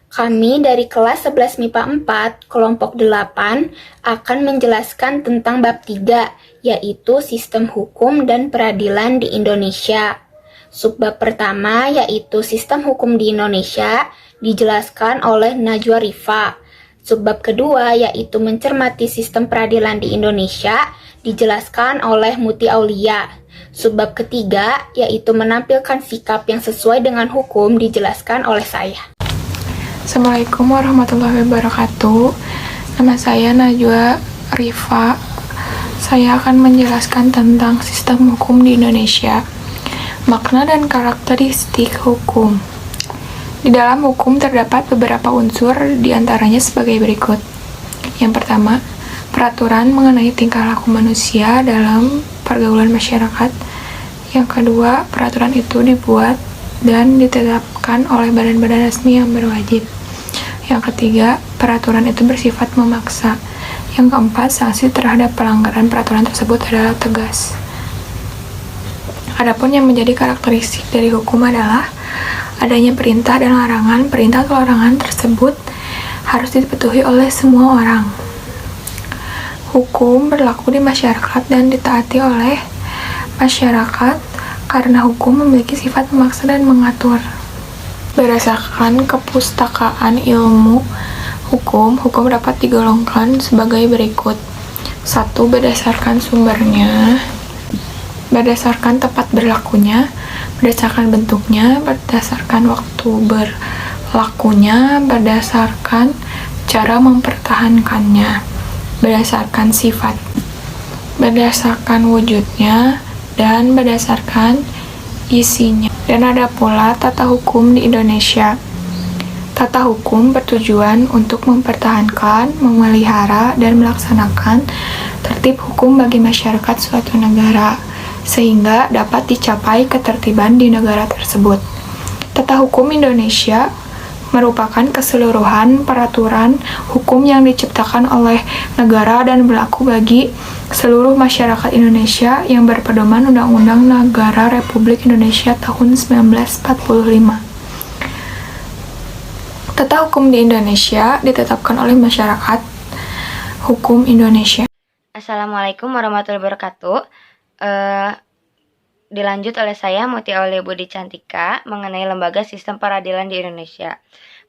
Kami dari kelas 11 MIPA 4, kelompok 8, akan menjelaskan tentang bab 3, yaitu sistem hukum dan peradilan di Indonesia. Subbab pertama yaitu sistem hukum di Indonesia dijelaskan oleh Najwa Rifa. Subbab kedua yaitu mencermati sistem peradilan di Indonesia dijelaskan oleh Muti Aulia. Subbab ketiga yaitu menampilkan sikap yang sesuai dengan hukum dijelaskan oleh saya. Assalamualaikum warahmatullahi wabarakatuh. Nama saya Najwa Rifa. Saya akan menjelaskan tentang sistem hukum di Indonesia. Makna dan karakteristik hukum. Di dalam hukum terdapat beberapa unsur, diantaranya sebagai berikut. Yang pertama, peraturan mengenai tingkah laku manusia dalam pergaulan masyarakat. Yang kedua, peraturan itu dibuat dan ditetapkan oleh badan-badan resmi yang berwajib. Yang ketiga, peraturan itu bersifat memaksa. Yang keempat, sanksi terhadap pelanggaran peraturan tersebut adalah tegas. Adapun yang menjadi karakteristik dari hukum adalah adanya perintah dan larangan. Perintah atau larangan tersebut harus dipatuhi oleh semua orang. Hukum berlaku di masyarakat dan ditaati oleh masyarakat karena hukum memiliki sifat memaksa dan mengatur. Berdasarkan kepustakaan ilmu hukum dapat digolongkan sebagai berikut. 1. Berdasarkan sumbernya, berdasarkan tempat berlakunya, berdasarkan bentuknya, berdasarkan waktu berlakunya, berdasarkan cara mempertahankannya, berdasarkan sifat, berdasarkan wujudnya, dan berdasarkan isinya. Dan ada pula tata hukum di Indonesia. Tata hukum bertujuan untuk mempertahankan, memelihara, dan melaksanakan tertib hukum bagi masyarakat suatu negara, sehingga dapat dicapai ketertiban di negara tersebut. Tata hukum Indonesia merupakan keseluruhan peraturan hukum yang diciptakan oleh negara dan berlaku bagi seluruh masyarakat Indonesia yang berpedoman Undang-Undang Negara Republik Indonesia tahun 1945. Tata hukum di Indonesia ditetapkan oleh masyarakat hukum Indonesia. Assalamualaikum warahmatullahi wabarakatuh. Dilanjut oleh saya, Muti Aulia Budi Cantika, mengenai lembaga sistem peradilan di Indonesia.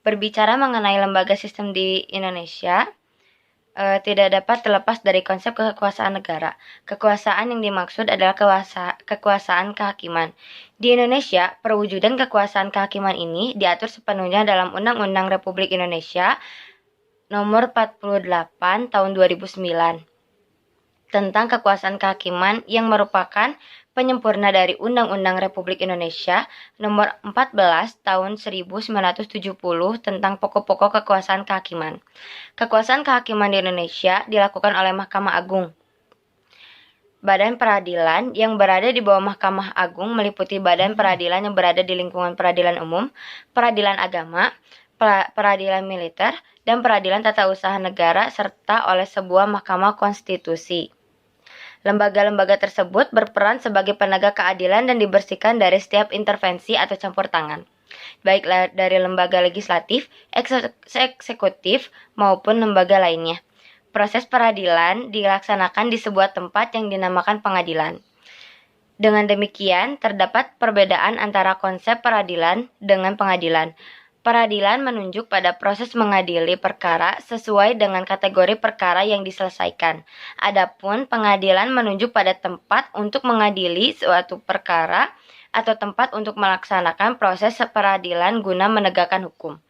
Berbicara mengenai lembaga sistem di Indonesia, tidak dapat terlepas dari konsep kekuasaan negara. Kekuasaan yang dimaksud adalah kekuasaan kehakiman. Di Indonesia, perwujudan kekuasaan kehakiman ini diatur sepenuhnya dalam Undang-Undang Republik Indonesia Nomor 48 Tahun 2009 tentang kekuasaan kehakiman yang merupakan penyempurna dari Undang-Undang Republik Indonesia Nomor 14 Tahun 1970 tentang pokok-pokok kekuasaan kehakiman. Kekuasaan kehakiman di Indonesia dilakukan oleh Mahkamah Agung. Badan peradilan yang berada di bawah Mahkamah Agung meliputi badan peradilan yang berada di lingkungan peradilan umum, peradilan agama, peradilan militer, dan peradilan tata usaha negara serta oleh sebuah Mahkamah Konstitusi. Lembaga-lembaga tersebut berperan sebagai penegak keadilan dan dibersihkan dari setiap intervensi atau campur tangan, baik dari lembaga legislatif, eksekutif, maupun lembaga lainnya. Proses peradilan dilaksanakan di sebuah tempat yang dinamakan pengadilan. Dengan demikian, terdapat perbedaan antara konsep peradilan dengan pengadilan. Peradilan menunjuk pada proses mengadili perkara sesuai dengan kategori perkara yang diselesaikan. Adapun pengadilan menunjuk pada tempat untuk mengadili suatu perkara atau tempat untuk melaksanakan proses peradilan guna menegakkan hukum.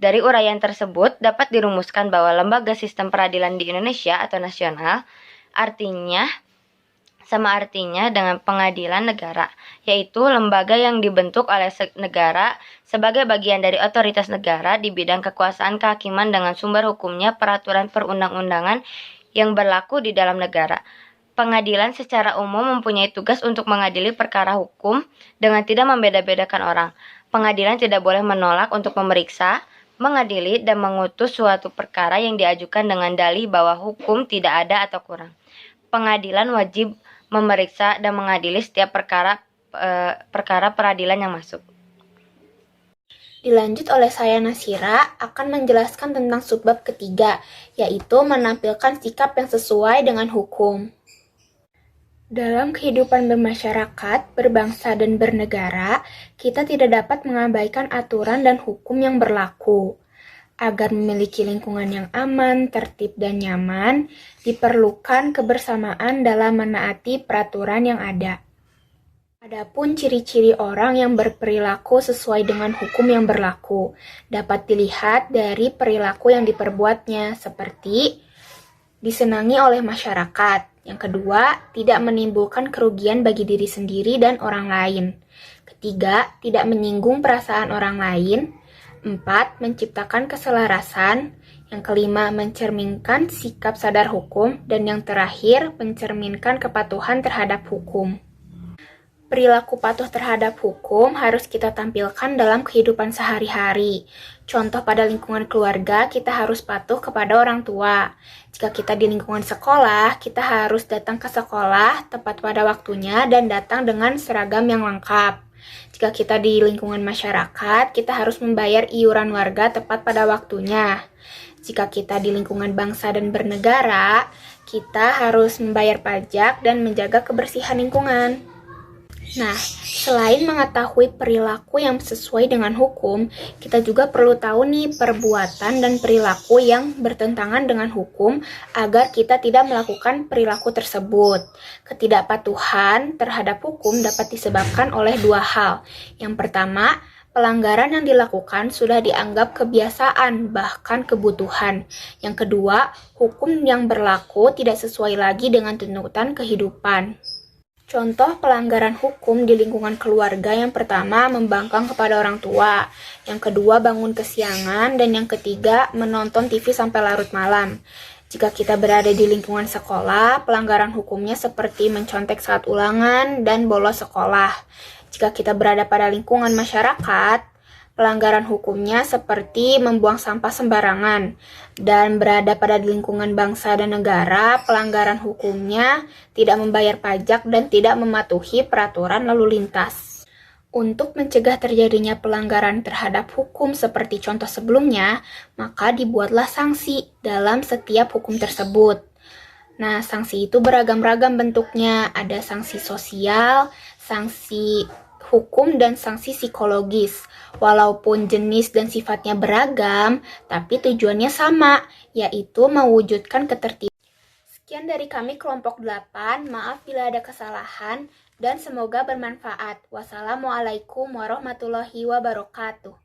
Dari uraian tersebut dapat dirumuskan bahwa lembaga sistem peradilan di Indonesia atau nasional sama artinya dengan pengadilan negara, yaitu lembaga yang dibentuk oleh negara sebagai bagian dari otoritas negara di bidang kekuasaan kehakiman dengan sumber hukumnya peraturan perundang-undangan yang berlaku di dalam negara. Pengadilan secara umum mempunyai tugas untuk mengadili perkara hukum dengan tidak membeda-bedakan orang. Pengadilan tidak boleh menolak untuk memeriksa, mengadili, dan mengutus suatu perkara yang diajukan dengan dalih bahwa hukum tidak ada atau kurang. Pengadilan wajib memeriksa dan mengadili setiap perkara peradilan yang masuk. Dilanjut oleh saya Nasira akan menjelaskan tentang subbab ketiga, yaitu menampilkan sikap yang sesuai dengan hukum. Dalam kehidupan bermasyarakat, berbangsa, dan bernegara, kita tidak dapat mengabaikan aturan dan hukum yang berlaku. Agar memiliki lingkungan yang aman, tertib, dan nyaman, diperlukan kebersamaan dalam menaati peraturan yang ada. Adapun ciri-ciri orang yang berperilaku sesuai dengan hukum yang berlaku dapat dilihat dari perilaku yang diperbuatnya, seperti disenangi oleh masyarakat. Yang kedua, tidak menimbulkan kerugian bagi diri sendiri dan orang lain. Ketiga, tidak menyinggung perasaan orang lain. 4. Menciptakan keselarasan. Yang kelima, mencerminkan sikap sadar hukum. Dan yang terakhir, mencerminkan kepatuhan terhadap hukum. Perilaku patuh terhadap hukum harus kita tampilkan dalam kehidupan sehari-hari. Contoh pada lingkungan keluarga, kita harus patuh kepada orang tua. Jika kita di lingkungan sekolah, kita harus datang ke sekolah tepat pada waktunya dan datang dengan seragam yang lengkap. Jika kita di lingkungan masyarakat, kita harus membayar iuran warga tepat pada waktunya. Jika kita di lingkungan bangsa dan bernegara, kita harus membayar pajak dan menjaga kebersihan lingkungan. Nah, selain mengetahui perilaku yang sesuai dengan hukum, kita juga perlu tahu nih perbuatan dan perilaku yang bertentangan dengan hukum agar kita tidak melakukan perilaku tersebut. Ketidakpatuhan terhadap hukum dapat disebabkan oleh dua hal. Yang pertama, pelanggaran yang dilakukan sudah dianggap kebiasaan, bahkan kebutuhan. Yang kedua, hukum yang berlaku tidak sesuai lagi dengan tuntutan kehidupan. Contoh pelanggaran hukum di lingkungan keluarga yang pertama membangkang kepada orang tua, yang kedua bangun kesiangan, dan yang ketiga menonton TV sampai larut malam. Jika kita berada di lingkungan sekolah, pelanggaran hukumnya seperti mencontek saat ulangan dan bolos sekolah. Jika kita berada pada lingkungan masyarakat, pelanggaran hukumnya seperti membuang sampah sembarangan, dan berada pada lingkungan bangsa dan negara, pelanggaran hukumnya tidak membayar pajak dan tidak mematuhi peraturan lalu lintas. Untuk mencegah terjadinya pelanggaran terhadap hukum seperti contoh sebelumnya, maka dibuatlah sanksi dalam setiap hukum tersebut. Nah, sanksi itu beragam-ragam bentuknya, ada sanksi sosial, sanksi hukum, dan sanksi psikologis. Walaupun jenis dan sifatnya beragam, tapi tujuannya sama, yaitu mewujudkan ketertiban. Sekian dari kami kelompok 8, maaf bila ada kesalahan, dan semoga bermanfaat. Wassalamualaikum warahmatullahi wabarakatuh.